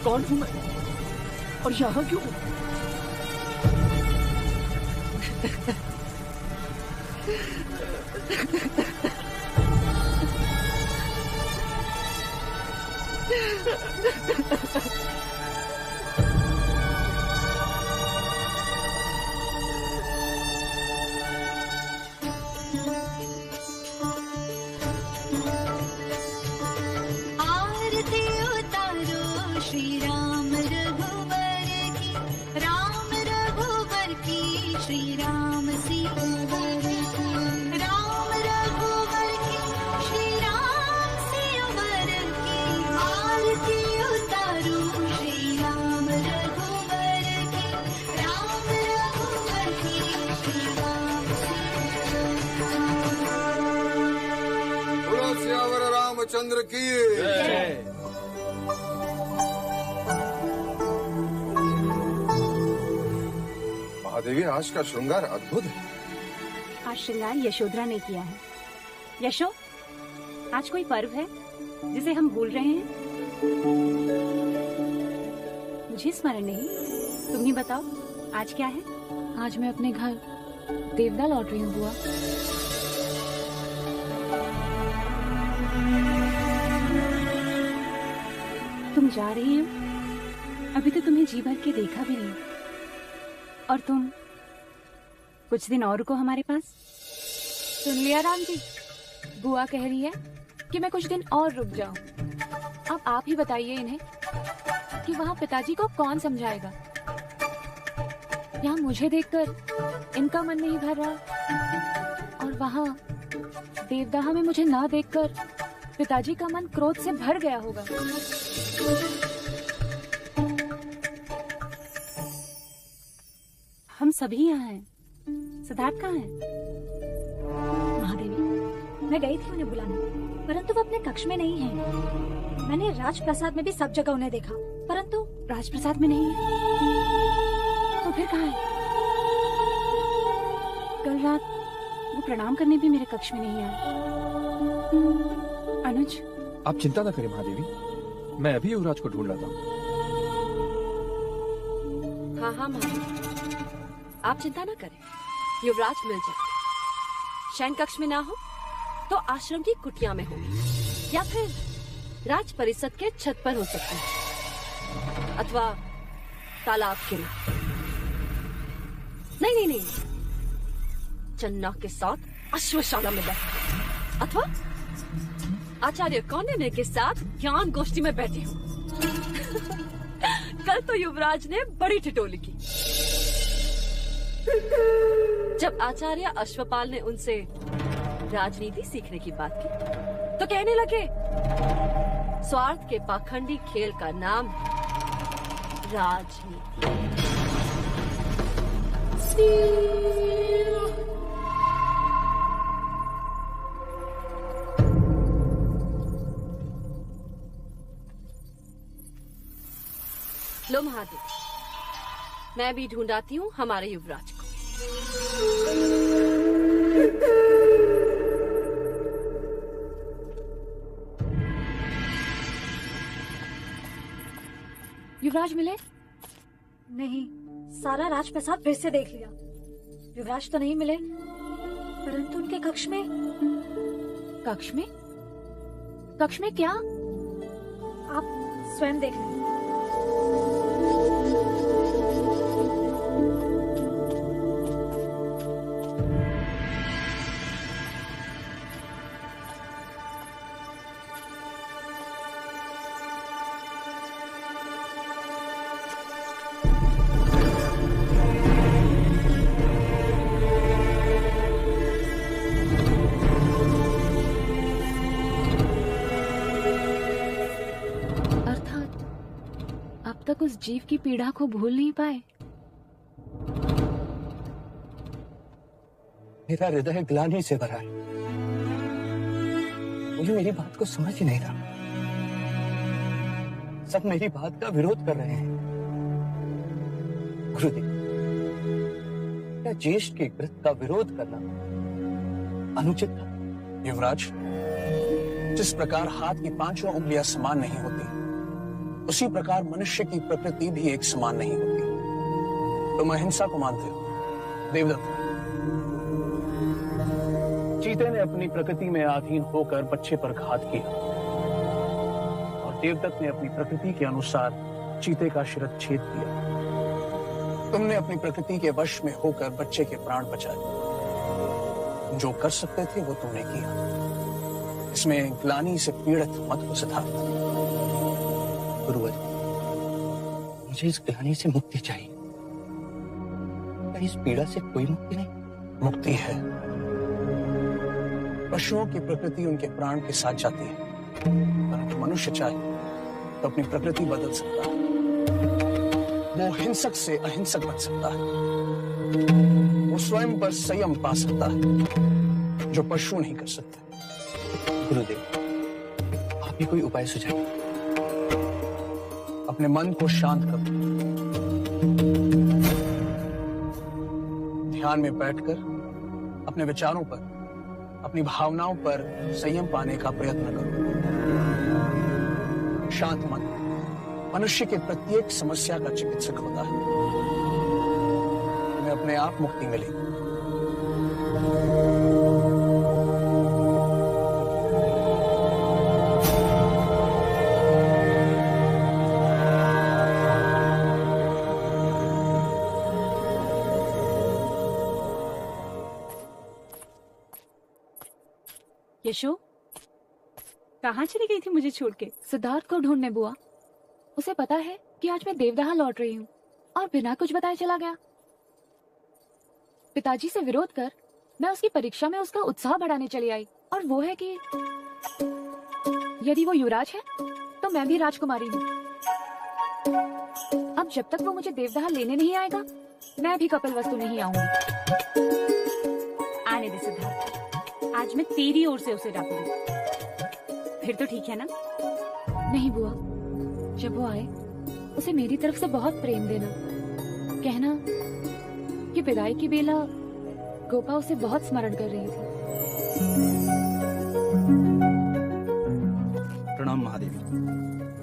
कौन हूं मैं और यहाँ क्यों? आरती उतारो श्री राम रघुवर की, राम रघुवर की, श्री राम सिंहवर की, राम रघुवर की, श्री राम सिंहवर की। आरती उतारो श्री राम रघुवर की, राम रघुवर की, श्री राम बोलो सियावर रामचंद्र की। महादेवी, आज का श्रृंगार अद्भुत है। आज श्रृंगार यशोधरा ने किया है। यशो, आज कोई पर्व है जिसे हम भूल रहे हैं? मुझे स्मरण नहीं, तुम ही बताओ आज क्या है? आज मैं अपने घर देवदा लौट रही हूँ बुआ। तुम जा रही हो? अभी तो तुम्हें जी भर के देखा भी नहीं, और तुम कुछ दिन और रुको हमारे पास। सुन लिया राम जी, बुआ कह रही है कि मैं कुछ दिन और रुक जाऊं। अब आप ही बताइए इन्हें कि वहाँ पिताजी को कौन समझाएगा। यहाँ मुझे देखकर इनका मन नहीं भर रहा, और वहाँ देवदाह में मुझे ना देखकर पिताजी का मन क्रोध से भर गया होगा। हम सभी यहाँ हैं। सिद्धार्थ कहाँ है? महादेवी, मैं गई थी उन्हें बुलाने, परंतु वो अपने कक्ष में नहीं है। मैंने राजप्रसाद में भी सब जगह उन्हें देखा, परंतु राजप्रसाद में नहीं है, तो फिर कहाँ है? कल रात वो प्रणाम करने भी मेरे कक्ष में नहीं आए। अनुज, आप चिंता न करें महादेवी, मैं अभी युवराज को ढूंढ लाता हूँ। हाँ हाँ महादेवी, आप चिंता न करें, युवराज मिल जाए। शयन कक्ष में ना हो तो आश्रम की कुटिया में हो, या फिर राज परिषद के छत पर हो सकते हैं, अथवा तालाब किनारे। नहीं, चन्ना के साथ अश्वशाला में बैठे, अथवा आचार्य कौंडिन्य के साथ ज्ञान गोष्ठी में बैठे हो। कल तो युवराज ने बड़ी ठिठोली की जब आचार्य अश्वपाल ने उनसे राजनीति सीखने की बात की, तो कहने लगे स्वार्थ के पाखंडी खेल का नाम राजनीति। लो महादेव, मैं भी ढूंढाती हूँ हमारे युवराज को। युवराज मिले? नहीं, सारा राजप्रसाद फिर से देख लिया। युवराज तो नहीं मिले, परंतु उनके कक्ष में। कक्ष में? कक्ष में क्या? आप स्वयं देख लें। तक उस जीव की पीड़ा को भूल नहीं पाए। मेरा हृदय ग्लानि से भरा है। मुझे मेरी बात को समझ ही नहीं रहा। सब मेरी बात का विरोध कर रहे हैं। गुरुदेव, क्या ज्येष्ठ के व्रत का विरोध करना अनुचित था? युवराज, जिस प्रकार हाथ की पांचों उंगलियां समान नहीं होती, उसी प्रकार मनुष्य की प्रकृति भी एक समान नहीं होती। तुम अहिंसा को मानते हो देवदत्त। चीते ने अपनी प्रकृति में अधीन होकर बच्चे पर घात किया और देवदत्त ने अपनी प्रकृति के अनुसार चीते का शिरच्छेद किया। तुमने अपनी प्रकृति के वश में होकर बच्चे के प्राण बचाए। जो कर सकते थे वो तुमने किया। इसमें ग्लानि से पीड़ित मत हो सिद्धार्थ। गुरुवर, मुझे इस ग्लानि से मुक्ति चाहिए। इस पीड़ा से कोई मुक्ति नहीं? मुक्ति है। पशुओं की प्रकृति उनके प्राण के साथ जाती है, परंतु मनुष्य चाहे तो अपनी प्रकृति बदल सकता है। वो हिंसक से अहिंसक बन सकता है। वो स्वयं पर संयम पा सकता है जो पशु नहीं कर सकते। गुरुदेव, आप ही कोई उपाय सुझाइए। अपने मन को शांत करो। ध्यान में बैठकर अपने विचारों पर, अपनी भावनाओं पर संयम पाने का प्रयत्न करो। शांत मन मनुष्य के प्रत्येक समस्या का चिकित्सक होता है। तुम्हें अपने आप मुक्ति मिलेगी। यशो, कहाँ चली गई थी मुझे छोड़ के? सिद्धार्थ को ढूंढने बुआ। उसे पता है कि आज मैं देवदहा लौट रही हूँ और बिना कुछ बताए चला गया। पिताजी से विरोध कर मैं उसकी परीक्षा में उसका उत्साह बढ़ाने चली आई, और वो है कि यदि वो युवराज है तो मैं भी राजकुमारी हूँ। अब जब तक वो मुझे देवदहा लेने नहीं आएगा, मैं भी कपिलवस्तु नहीं आऊंगी। आने दे सिद्धार्थ, आज मैं तेरी ओर से उसे डाकूंगी। फिर तो ठीक है ना? नहीं बुआ, जब वो आए उसे मेरी तरफ से बहुत प्रेम देना। कहना कि विदाई की बेला गोपा उसे बहुत स्मरण कर रही थी। प्रणाम महादेवी।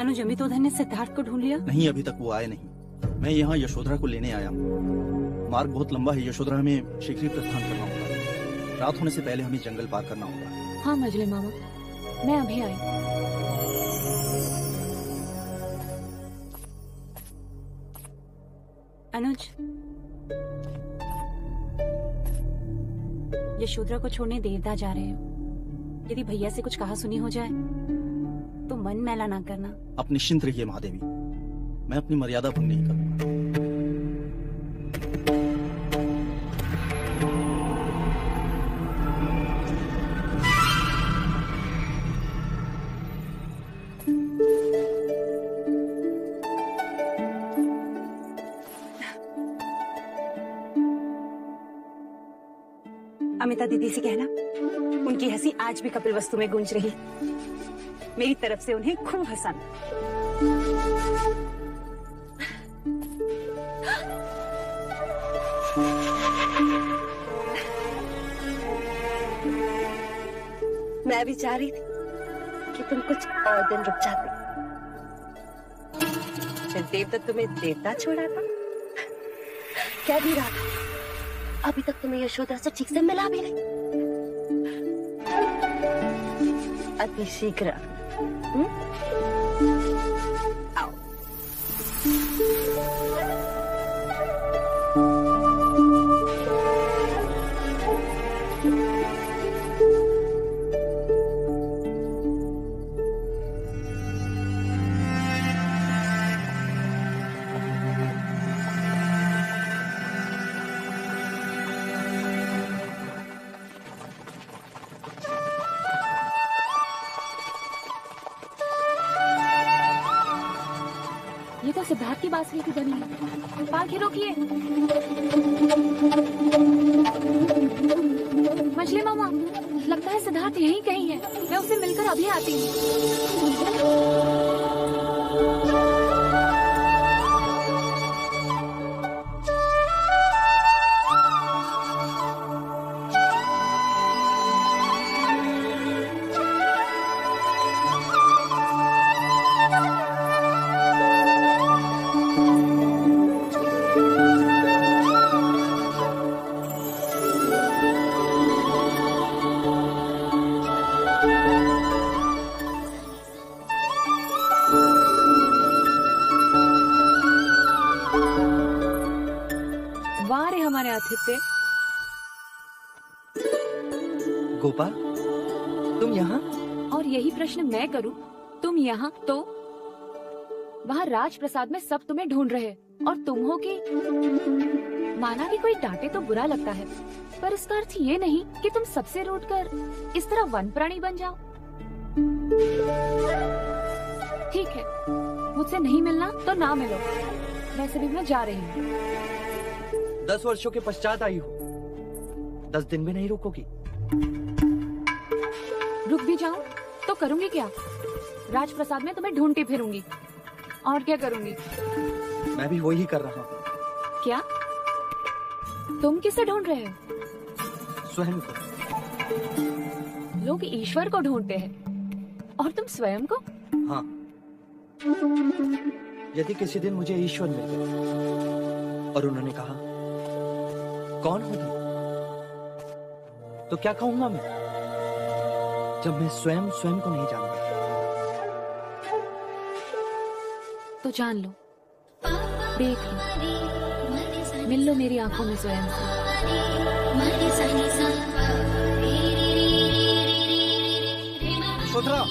अनुज, अमितोधन ने सिद्धार्थ को ढूंढ लिया? नहीं, अभी तक वो आए नहीं। मैं यहाँ यशोधरा को लेने आया हूँ। मार्ग बहुत लंबा है। यशोधरा हमें शीघ्र ही प्रस्थान करना होगा। रात होने से पहले हमें जंगल पार करना होगा। हाँ मजले मामा, मैं अभी आई। अनुज, यशोधरा को छोड़ने देवदा जा रहे हो। यदि भैया से कुछ कहा सुनी हो जाए तो मन मैला ना करना। आप निश्चिंत रहिए महादेवी, मैं अपनी मर्यादा भंग नहीं करूंगा। अमिता दीदी से कहना, उनकी हंसी आज भी कपिलवस्तु में गूंज रही। मेरी तरफ से उन्हें खूब हंसाना। मैं भी चाह रही थी कि तुम कुछ और दिन रुक जाते। फिर देवदत्त तुम्हें देवता छोड़ा था। क्या भी रहा था, अभी तक तुम्हें यशोधरा से ठीक से मिला भी नहीं। अति शीघ्र आओ। ये तो सिद्धार्थ की बांसुरी की ध्वनि है। पालकी रोकिए। मछली मामा, लगता है सिद्धार्थ यहीं कहीं है। मैं उससे मिलकर अभी आती हूँ। आतिथ्य। गोपा, तुम यहाँ? और यही प्रश्न मैं करूं, तुम यहाँ तो? वहाँ राजप्रसाद में सब तुम्हें ढूंढ रहे हैं और तुम हो कि माना कि कोई डांटे तो बुरा लगता है, पर इसका अर्थ ये नहीं कि तुम सबसे रूठकर इस तरह वन प्राणी बन जाओ। ठीक है, मुझसे नहीं मिलना तो ना मिलो, वैसे भी मैं जा रही हूँ। 10 वर्षों के पश्चात आई हो, 10 दिन भी नहीं रुकोगी? रुक भी जाऊं तो करूंगी क्या? राजप्रसाद में तुम्हें ढूंढती फिरूंगी, और क्या करूंगी? मैं भी वही कर रहा हूँ। क्या? तुम किसे ढूंढ रहे हो? स्वयं को। लोग ईश्वर को ढूंढते हैं और तुम स्वयं को? हाँ, यदि किसी दिन मुझे ईश्वर मिल गए और उन्होंने कहा कौन हो तुम, तो क्या कहूंगा मैं, जब मैं स्वयं को नहीं जानता? तो जान लो, देख लो, मिल लो मेरी आंखों में स्वयं से। यशोधरा,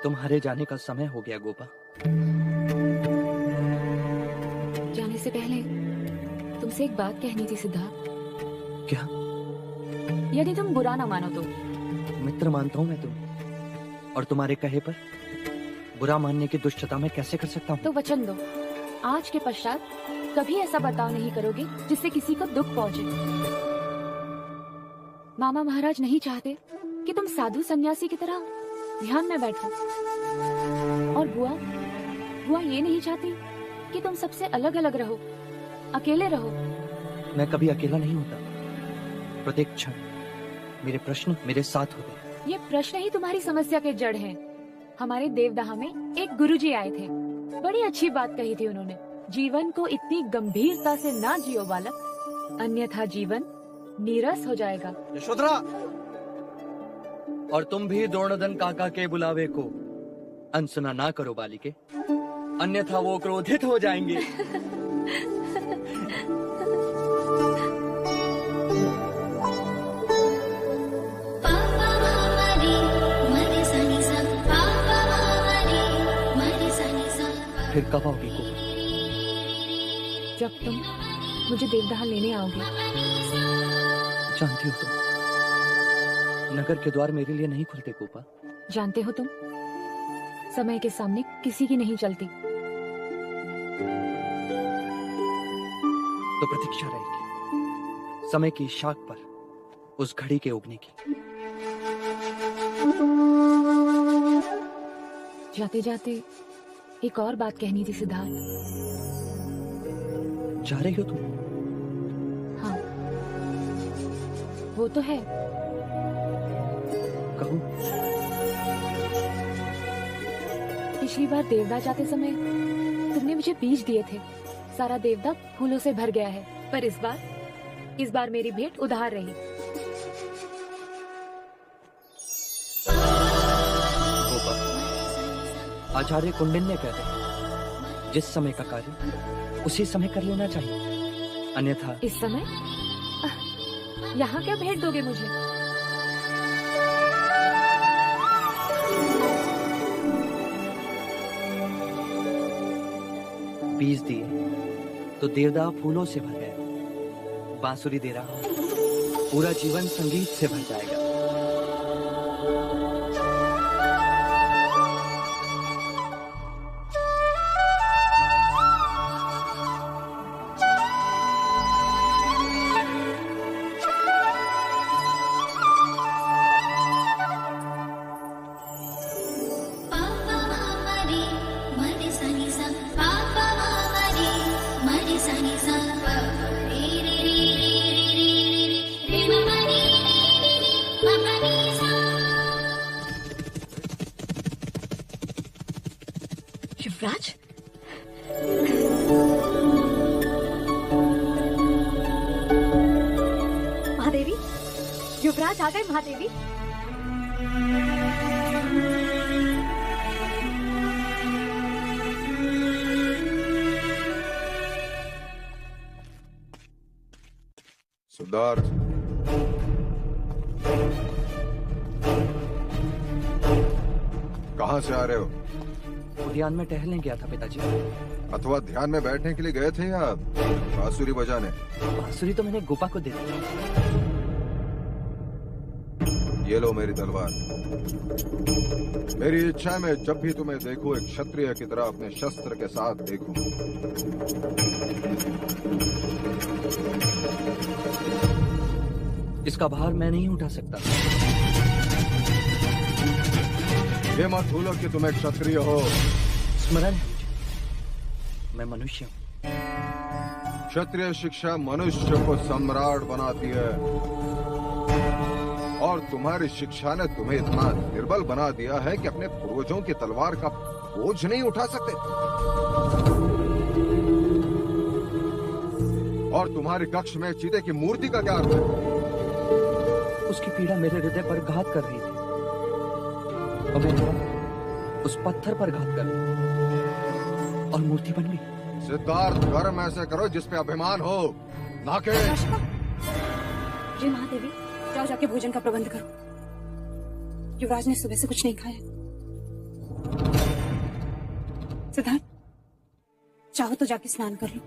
तुम्हारे जाने का समय हो गया गोपा। जाने से पहले तुमसे एक बात कहनी थी सिद्धार्थ। क्या? यदि तुम बुरा ना मानो तो। मित्र मानता हूँ मैं तुम, और तुम्हारे कहे पर बुरा मानने की दुष्टता मैं कैसे कर सकता हूँ? तो वचन दो, आज के पश्चात कभी ऐसा बर्ताव नहीं करोगे जिससे किसी को दुख पहुंचे। मामा महाराज नहीं चाहते कि तुम साधु सन्यासी की तरह ध्यान में बैठो, और बुआ ये नहीं चाहती कि तुम सबसे अलग अलग रहो, अकेले रहो। मैं कभी अकेला नहीं होता। प्रत्येक क्षण मेरे प्रश्न मेरे साथ होते। ये प्रश्न ही तुम्हारी समस्या के जड़ हैं। हमारे देवदाह में एक गुरुजी आए थे, बड़ी अच्छी बात कही थी उन्होंने। जीवन को इतनी गंभीरता से ना जियो बालक, अन्यथा जीवन नीरस हो जाएगा। यशोधरा, और तुम भी द्रोणोदन काका के बुलावे को अनसुना ना करो बालिके, अन्यथा वो क्रोधित हो जाएंगे। फिर कब आओगी गोपा? जब तुम मुझे देवदाह लेने आओगे। जानती हो तुम, नगर के द्वार मेरे लिए नहीं खुलते गोपा। जानते हो तुम, समय के सामने किसी की नहीं चलती। तो प्रतीक्षा रहेगी समय की शाख पर उस घड़ी के उगने की। जाते जाते एक और बात कहनी थी सिद्धार्थ। जा रही हो तुम? हाँ, वो तो है। कहूं? पिछली बार देवदाह जाते समय तुमने मुझे बीज दिए थे। सारा देवदाह फूलों से भर गया है, पर इस बार मेरी भेंट उधार रही। आचार्य कुंडिन्य कहते हैं, जिस समय का कार्य उसी समय कर लेना चाहिए, अन्यथा। इस समय यहाँ क्या भेंट दोगे मुझे? बीज दिए तो देवदाह फूलों से भर गया। बांसुरी दे रहा हूं, पूरा जीवन संगीत से भर जाएगा। युवराज, महादेवी, युवराज आ गए। महादेवी, सिद्धार्थ, कहाँ से आ रहे हो? उद्यान में टहलने गया था पिताजी। अथवा ध्यान में बैठने के लिए गए थे या बांसुरी बजाने? बांसुरी तो मैंने गोपा को दे दी। ये लो मेरी तलवार। मेरी इच्छा है मैं जब भी तुम्हें देखूं एक क्षत्रिय की तरह अपने शस्त्र के साथ देखूं। इसका भार मैं नहीं उठा सकता। ये मत भूलो कि तुम एक क्षत्रिय हो। स्मरण है मुझे, मैं मनुष्य हूँ। क्षत्रिय शिक्षा मनुष्य को सम्राट बनाती है और तुम्हारी शिक्षा ने तुम्हें इतना निर्बल बना दिया है कि अपने पूर्वजों की तलवार का बोझ नहीं उठा सकते। और तुम्हारे कक्ष में चीते की मूर्ति का क्या अर्थ है? उसकी पीड़ा मेरे हृदय पर घात कर रही थी और मैं उस पत्थर पर घात कर रही और मूर्ति बन गई। सिद्धार्थ, कर्म ऐसे करो जिसपे अभिमान हो, ना कि जी महादेवी, जाओ जाके भोजन का प्रबंध करो। युवराज ने सुबह से कुछ नहीं खाया। सिद्धार्थ, चाहो तो जाके स्नान कर लो।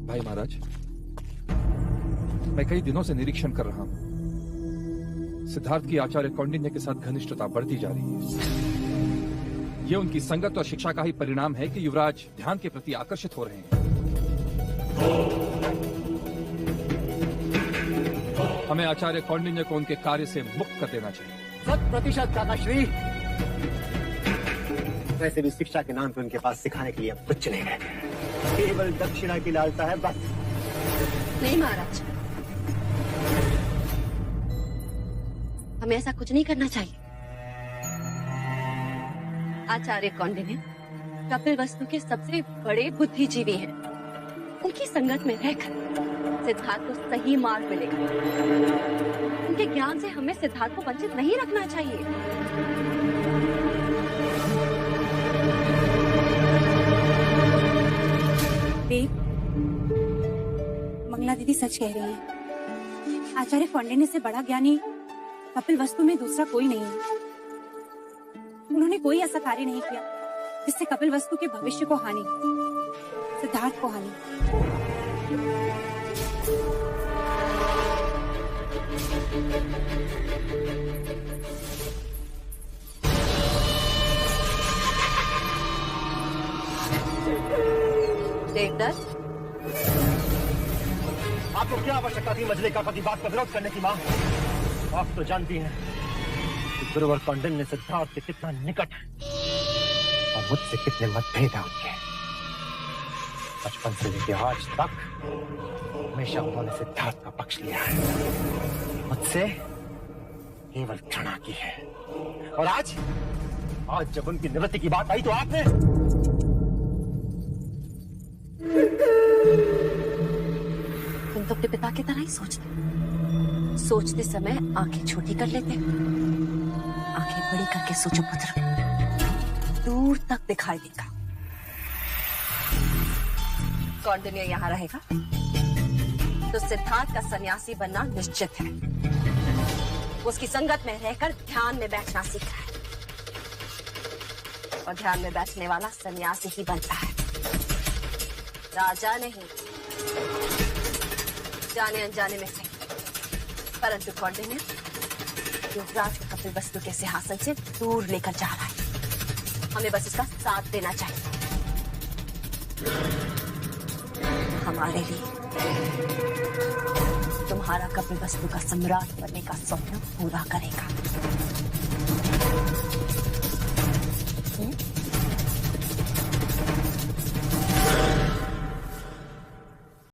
भाई महाराज, मैं कई दिनों से निरीक्षण कर रहा हूं। सिद्धार्थ की आचार्य कौंडिन्य के साथ घनिष्ठता बढ़ती जा रही है। ये उनकी संगत और शिक्षा का ही परिणाम है कि युवराज ध्यान के प्रति आकर्षित हो रहे हैं। हमें आचार्य कौंडिन्य को उनके कार्य से मुक्त कर देना चाहिए। 100% काकाश्री। वैसे भी शिक्षा के नाम पे उनके पास सिखाने के लिए अब कुछ नहीं है, केवल दक्षिणा की लालसा है बस। नहीं महाराज, हमें ऐसा कुछ नहीं करना चाहिए। आचार्य कौंडिन्य कपिल वस्तु के सबसे बड़े बुद्धिजीवी हैं। उनकी संगत में रहकर सिद्धार्थ को सही मार्ग मिलेगा। उनके ज्ञान से हमें सिद्धार्थ को वंचित नहीं रखना चाहिए। देव, मंगला दीदी सच कह रही है। आचार्य कौंडिन्य से बड़ा ज्ञानी कपिल वस्तु में दूसरा कोई नहीं है। उन्होंने कोई ऐसा कार्य नहीं किया जिससे कपिल वस्तु के भविष्य को हानि, सिद्धार्थ को हानि। देवदत्त, आपको क्या आवश्यकता थी मजले का कभी बात का विरोध करने की मां? आप तो जानती हैं कि गुरुवर कौंडिन्य सिद्धार्थ के कितना निकट है और मुझसे कितने मतभेद हैं उनके। बचपन से लेकर आज तक हमेशा उन्होंने सिद्धार्थ का पक्ष लिया है, मुझसे केवल घृणा की है। और आज जब उनकी निवृत्ति की बात आई तो आपने तुम तो अपने पिता की तरह ही सोचते समय आंखें छोटी कर लेते, आंखें बड़ी करके सोचो पुत्र, दूर तक दिखाई देगा। कौंडिन्य यहाँ रहेगा तो सिद्धार्थ का सन्यासी बनना निश्चित है। उसकी संगत में रहकर ध्यान में बैठना सीखा है और ध्यान में बैठने वाला सन्यासी ही बनता है, राजा नहीं। जाने अनजाने में सही, परंतु कौंडिन्य युवराज को कपिल वस्तु के सिंहासन से दूर लेकर जा रहा है। हमें बस इसका साथ देना चाहिए। हमारे लिए तुम्हारा कपिल वस्तु का सम्राट बनने का स्वप्न पूरा करेगा।